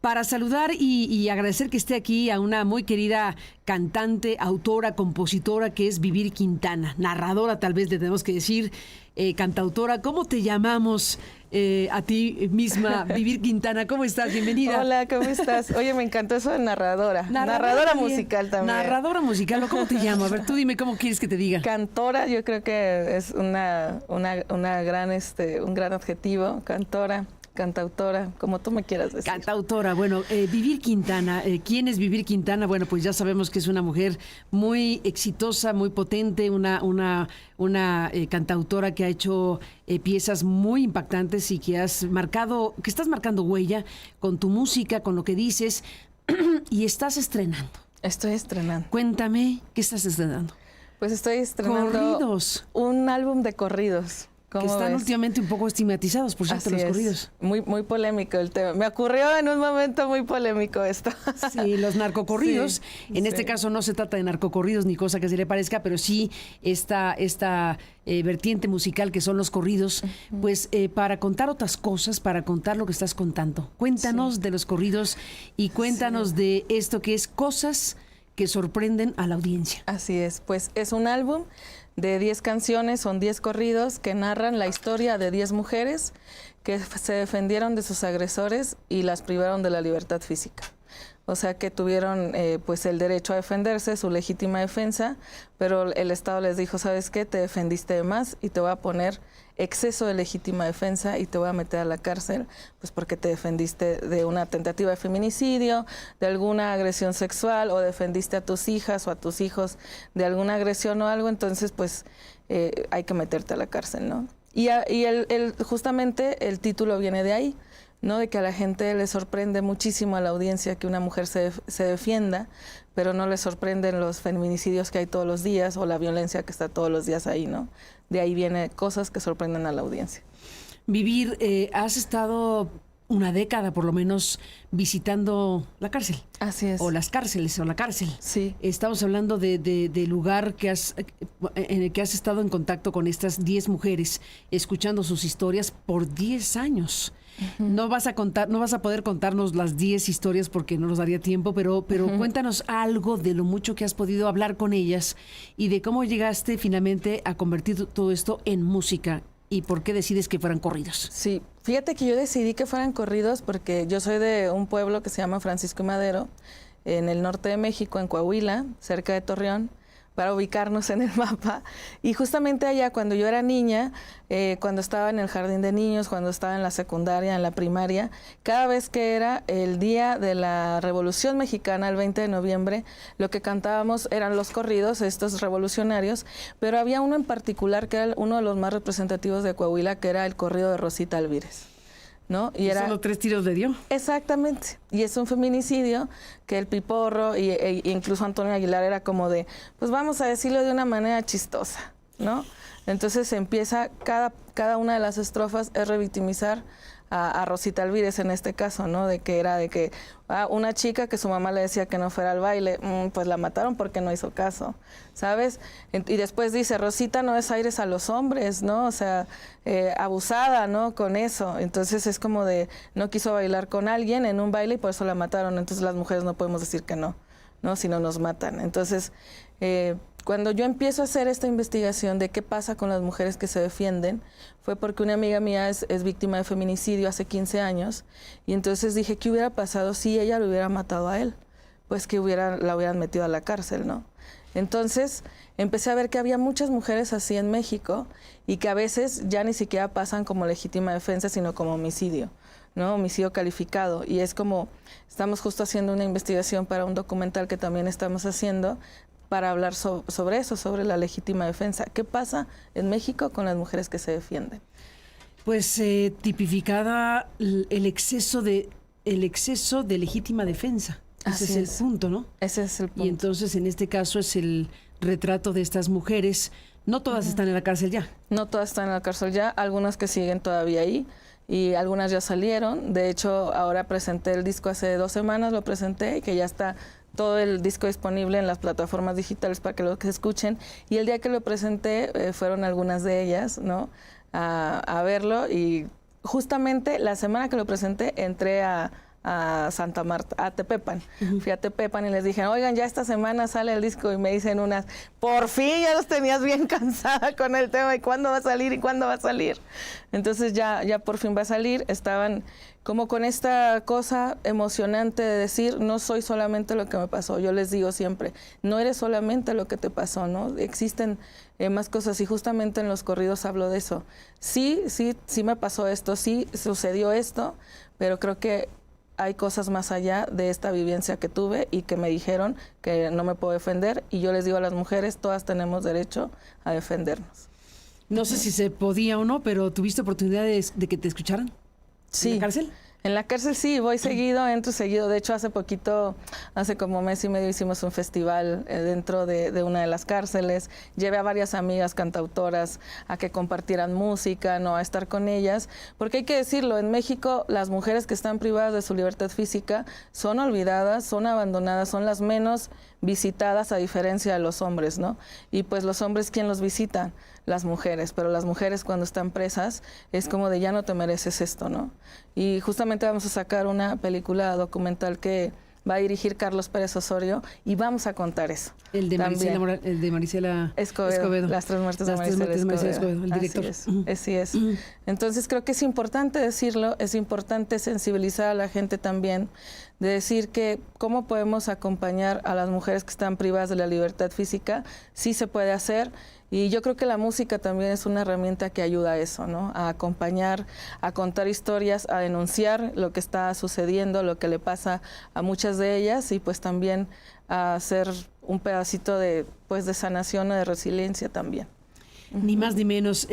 para saludar y agradecer que esté aquí a una muy querida cantante, autora, compositora, que es Vivir Quintana, narradora tal vez le tenemos que decir, cantautora. ¿Cómo te llamamos a ti misma, Vivir Quintana? ¿Cómo estás? Bienvenida. Hola, ¿cómo estás? Oye, me encantó eso de narradora. Narradora musical también. Narradora musical, ¿cómo te llamo? A ver, tú dime cómo quieres que te diga. Cantora, yo creo que es una gran, un gran adjetivo. Cantora, cantautora, como tú me quieras decir. Cantautora, bueno, Vivir Quintana. ¿Quién es Vivir Quintana? Bueno, pues ya sabemos que es una mujer muy exitosa, muy potente, una cantautora que ha hecho piezas muy impactantes y que estás marcando huella con tu música, con lo que dices, y estás estrenando. Estoy estrenando. Cuéntame, ¿qué estás estrenando? Pues estoy estrenando corridos. Un álbum de corridos. Que están últimamente un poco estigmatizados, por cierto, los corridos. Muy, muy polémico el tema. Me ocurrió en un momento muy polémico esto. Sí, los narcocorridos. Sí, en este caso no se trata de narcocorridos ni cosa que se le parezca, pero sí esta vertiente musical que son los corridos, pues para contar otras cosas, para contar lo que estás contando. Cuéntanos de los corridos y cuéntanos de esto que es Cosas que sorprenden a la audiencia. Así es, pues es un álbum de 10 canciones, son 10 corridos que narran la historia de 10 mujeres que se defendieron de sus agresores y las privaron de la libertad física. O sea, que tuvieron pues el derecho a defenderse, su legítima defensa, pero el Estado les dijo, ¿sabes qué? Te defendiste de más y te voy a poner exceso de legítima defensa y te voy a meter a la cárcel, pues porque te defendiste de una tentativa de feminicidio, de alguna agresión sexual, o defendiste a tus hijas o a tus hijos de alguna agresión o algo, entonces pues hay que meterte a la cárcel, ¿no? Y justamente el título viene de ahí, ¿no? De que a la gente le sorprende muchísimo, a la audiencia, que una mujer se defienda, pero no le sorprenden los feminicidios que hay todos los días o la violencia que está todos los días ahí, ¿no? De ahí viene Cosas que sorprenden a la audiencia. Vivir, has estado una década por lo menos visitando la cárcel. Así es. O las cárceles, o la cárcel. Sí. Estamos hablando de lugar en el que has estado en contacto con estas 10 mujeres, escuchando sus historias por 10 años. No vas a poder contarnos las 10 historias porque no nos daría tiempo, pero cuéntanos algo de lo mucho que has podido hablar con ellas y de cómo llegaste finalmente a convertir todo esto en música y por qué decides que fueran corridos. Sí, fíjate que yo decidí que fueran corridos porque yo soy de un pueblo que se llama Francisco y Madero, en el norte de México, en Coahuila, cerca de Torreón, para ubicarnos en el mapa. Y justamente allá, cuando yo era niña, cuando estaba en el jardín de niños, cuando estaba en la secundaria, en la primaria, cada vez que era el día de la Revolución Mexicana, el 20 de noviembre, lo que cantábamos eran los corridos, estos revolucionarios, pero había uno en particular que era uno de los más representativos de Coahuila, que era el corrido de Rosita Alvírez, ¿no? Y era solo 3 tiros le dio. Exactamente. Y es un feminicidio que el Piporro e incluso Antonio Aguilar era como de, pues vamos a decirlo de una manera chistosa, ¿no? Entonces empieza, cada una de las estrofas es revictimizar a Rosita Alvírez en este caso, ¿no? De que una chica que su mamá le decía que no fuera al baile, pues la mataron porque no hizo caso, ¿sabes? Y después dice, Rosita no es aires a los hombres, ¿no? O sea, abusada, ¿no? Con eso. Entonces es como de, no quiso bailar con alguien en un baile y por eso la mataron. Entonces las mujeres no podemos decir que no, ¿no? Si no nos matan. Entonces, cuando yo empiezo a hacer esta investigación de qué pasa con las mujeres que se defienden, fue porque una amiga mía es víctima de feminicidio hace 15 años, y entonces dije, ¿qué hubiera pasado si ella lo hubiera matado a él? Pues que la hubieran metido a la cárcel, ¿no? Entonces empecé a ver que había muchas mujeres así en México y que a veces ya ni siquiera pasan como legítima defensa, sino como homicidio, ¿no? Homicidio calificado. Y es como, estamos justo haciendo una investigación para un documental que también estamos haciendo, para hablar sobre eso, sobre la legítima defensa. ¿Qué pasa en México con las mujeres que se defienden? Pues tipificada el exceso de legítima defensa. Ese es el punto, ¿no? Ese es el punto. Y entonces en este caso es el retrato de estas mujeres. No todas están en la cárcel ya. No todas están en la cárcel ya, algunas que siguen todavía ahí y algunas ya salieron. De hecho, ahora presenté el disco hace 2 semanas, lo presenté y que ya está todo el disco disponible en las plataformas digitales para que lo escuchen. Y el día que lo presenté fueron algunas de ellas, ¿no? A verlo, y justamente la semana que lo presenté entré a Santa Marta, a Tepepan. Fui a Tepepan y les dije, oigan, ya esta semana sale el disco, y me dicen unas, por fin ya los tenías bien cansada con el tema, ¿y cuándo va a salir? ¿Y cuándo va a salir? Entonces ya por fin va a salir. Estaban como con esta cosa emocionante de decir, no soy solamente lo que me pasó. Yo les digo siempre, no eres solamente lo que te pasó, ¿no? Existen más cosas, y justamente en los corridos hablo de eso. Sí me pasó esto, sí sucedió esto, pero creo que hay cosas más allá de esta vivencia que tuve y que me dijeron que no me puedo defender, y yo les digo a las mujeres, todas tenemos derecho a defendernos. No sé si se podía o no, pero ¿tuviste oportunidad de que te escucharan? Sí. ¿En la cárcel? En la cárcel sí, voy seguido, entro seguido. De hecho, hace poquito, hace como mes y medio, hicimos un festival dentro de una de las cárceles. Llevé a varias amigas cantautoras a que compartieran música, ¿no? A estar con ellas. Porque hay que decirlo, en México las mujeres que están privadas de su libertad física son olvidadas, son abandonadas, son las menos visitadas, a diferencia de los hombres, ¿no? Y pues los hombres, ¿quién los visita? Las mujeres, pero las mujeres cuando están presas es como de ya no te mereces esto, ¿no? Y justamente vamos a sacar una película documental que va a dirigir Carlos Pérez Osorio, y vamos a contar eso. El de Marisela Escobedo. Las tres muertes de Marisela Escobedo, el director. Así es. Entonces creo que es importante decirlo, es importante sensibilizar a la gente también, de decir que cómo podemos acompañar a las mujeres que están privadas de la libertad física. Sí se puede hacer. Y yo creo que la música también es una herramienta que ayuda a eso, ¿no? A acompañar, a contar historias, a denunciar lo que está sucediendo, lo que le pasa a muchas de ellas, y pues también a hacer un pedacito de sanación o de resiliencia también. Ni más ni menos.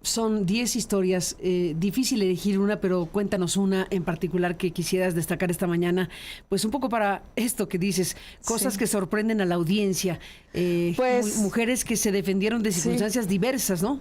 Son 10 historias, difícil elegir una, pero cuéntanos una en particular que quisieras destacar esta mañana, pues un poco para esto que dices, cosas que sorprenden a la audiencia, mujeres que se defendieron de circunstancias diversas, ¿no?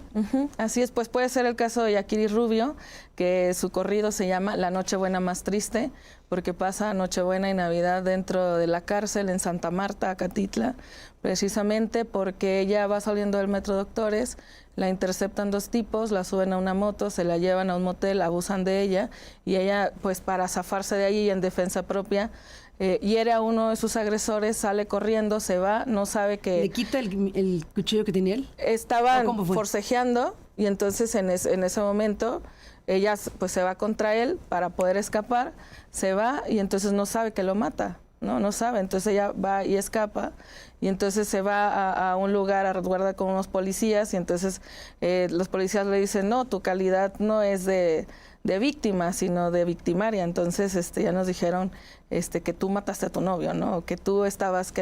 Así es, pues puede ser el caso de Yaquiri Rubio, que su corrido se llama La Nochebuena Más Triste, porque pasa Nochebuena y Navidad dentro de la cárcel en Santa Marta, Acatitla, precisamente porque ella va saliendo del Metro Doctores, la interceptan dos tipos, la suben a una moto, se la llevan a un motel, abusan de ella, y ella, pues para zafarse de ahí y en defensa propia, hiere a uno de sus agresores, sale corriendo, se va, no sabe que... ¿Le quita el cuchillo que tenía él? Estaban forcejeando, y entonces en ese momento ella pues se va contra él para poder escapar, se va y entonces no sabe que lo mata. No sabe, entonces ella va y escapa, y entonces se va a un lugar a resguardar con unos policías, y entonces los policías le dicen, no, tu calidad no es de víctima, sino de victimaria. Entonces ya nos dijeron que tú mataste a tu novio, ¿no? O que tú estabas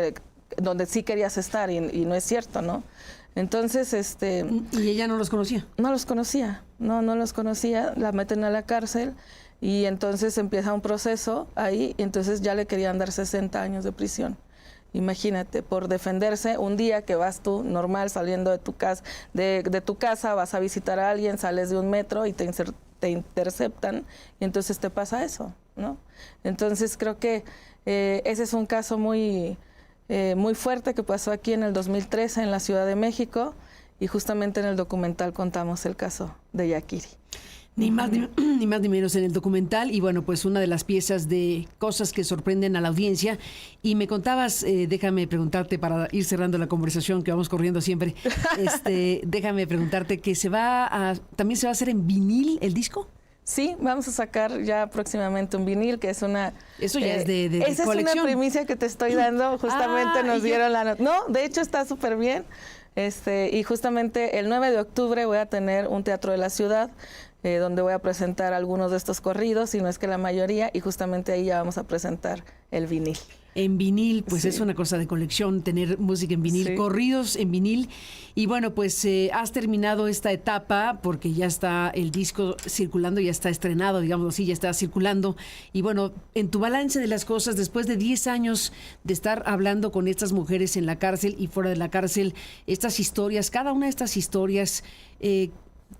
donde sí querías estar, y no es cierto, ¿no? Entonces, ¿Y ella no los conocía? No los conocía, no los conocía, la meten a la cárcel. Y entonces empieza un proceso ahí, y entonces ya le querían dar 60 años de prisión. Imagínate, por defenderse, un día que vas tú normal saliendo de tu casa, de tu casa, vas a visitar a alguien, sales de un metro y te interceptan, y entonces te pasa eso, ¿no? Entonces creo que ese es un caso muy fuerte que pasó aquí en el 2013 en la Ciudad de México, y justamente en el documental contamos el caso de Yaquiri. Ni más ni menos en el documental, y bueno, pues una de las piezas de cosas que sorprenden a la audiencia. Y me contabas, déjame preguntarte para ir cerrando la conversación que vamos corriendo siempre, déjame preguntarte que también se va a hacer en vinil el disco. Sí, vamos a sacar ya próximamente un vinil, que es una... Eso ya es de esa colección. Es una primicia que te estoy dando, justamente nos dieron la... No, de hecho está súper bien. Y justamente el 9 de octubre voy a tener un teatro de la ciudad, donde voy a presentar algunos de estos corridos, si no es que la mayoría, y justamente ahí ya vamos a presentar el vinil. En vinil, pues es una cosa de colección, tener música en vinil, corridos en vinil. Y bueno, pues has terminado esta etapa porque ya está el disco circulando, ya está estrenado, digamos así, ya está circulando. Y bueno, en tu balance de las cosas, después de 10 años de estar hablando con estas mujeres en la cárcel y fuera de la cárcel, estas historias, cada una de estas historias,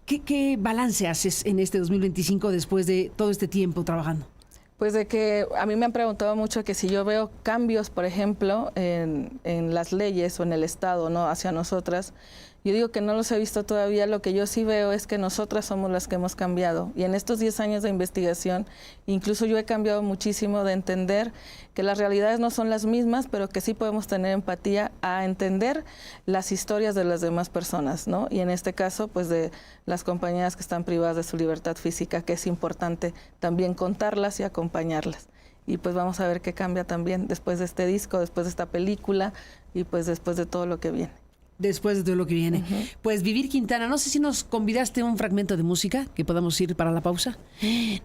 ¿qué balance haces en este 2025 después de todo este tiempo trabajando? Pues de que a mí me han preguntado mucho que si yo veo cambios, por ejemplo, en las leyes o en el Estado, ¿no?, hacia nosotras. Yo digo que no los he visto todavía, lo que yo sí veo es que nosotras somos las que hemos cambiado. Y en estos 10 años de investigación, incluso yo he cambiado muchísimo de entender que las realidades no son las mismas, pero que sí podemos tener empatía a entender las historias de las demás personas, ¿no? Y en este caso, pues de las compañeras que están privadas de su libertad física, que es importante también contarlas y acompañarlas. Y pues vamos a ver qué cambia también después de este disco, después de esta película y pues después de todo lo que viene. Después de todo lo que viene. Pues Vivir Quintana, no sé si nos convidaste un fragmento de música que podamos ir para la pausa.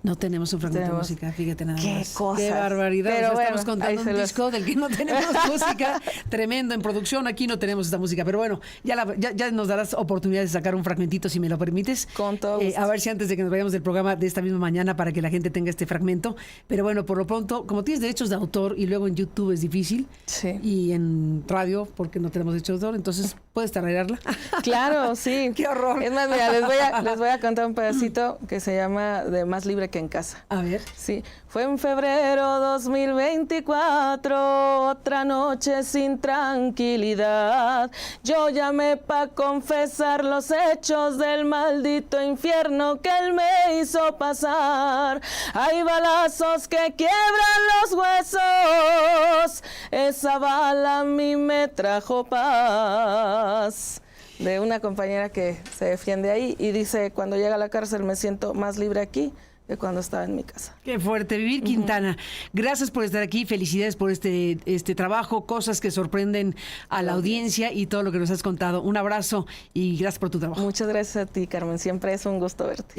No tenemos un fragmento de música, fíjate nada ¿Qué más. cosas? Qué barbaridad. Pero O sea, bueno, estamos contando un disco del que no tenemos música. Tremendo en producción, aquí no tenemos esta música. Pero bueno, ya nos darás oportunidad de sacar un fragmentito, si me lo permites. Con todo gusto. A ver si antes de que nos vayamos del programa de esta misma mañana para que la gente tenga este fragmento. Pero bueno, por lo pronto, como tienes derechos de autor y luego en YouTube es difícil. Sí. Y en radio, porque no tenemos derechos de autor, entonces puedes tararearla. Claro, sí. ¡Qué horror! Es más, mira, les voy a contar un pedacito que se llama de Más libre que en casa. A ver. Sí, fue en febrero 2024, otra noche sin tranquilidad. Yo llamé para confesar los hechos del maldito infierno que él me hizo pasar. Hay balazos que quiebran los huesos, esa bala a mí me trajo paz. De una compañera que se defiende ahí y dice, cuando llega a la cárcel me siento más libre aquí que cuando estaba en mi casa. Qué fuerte. Vivir Quintana, gracias por estar aquí, felicidades por este trabajo, cosas que sorprenden a la audiencia y todo lo que nos has contado. Un abrazo y gracias por tu trabajo. Muchas gracias a ti, Carmen, siempre es un gusto verte.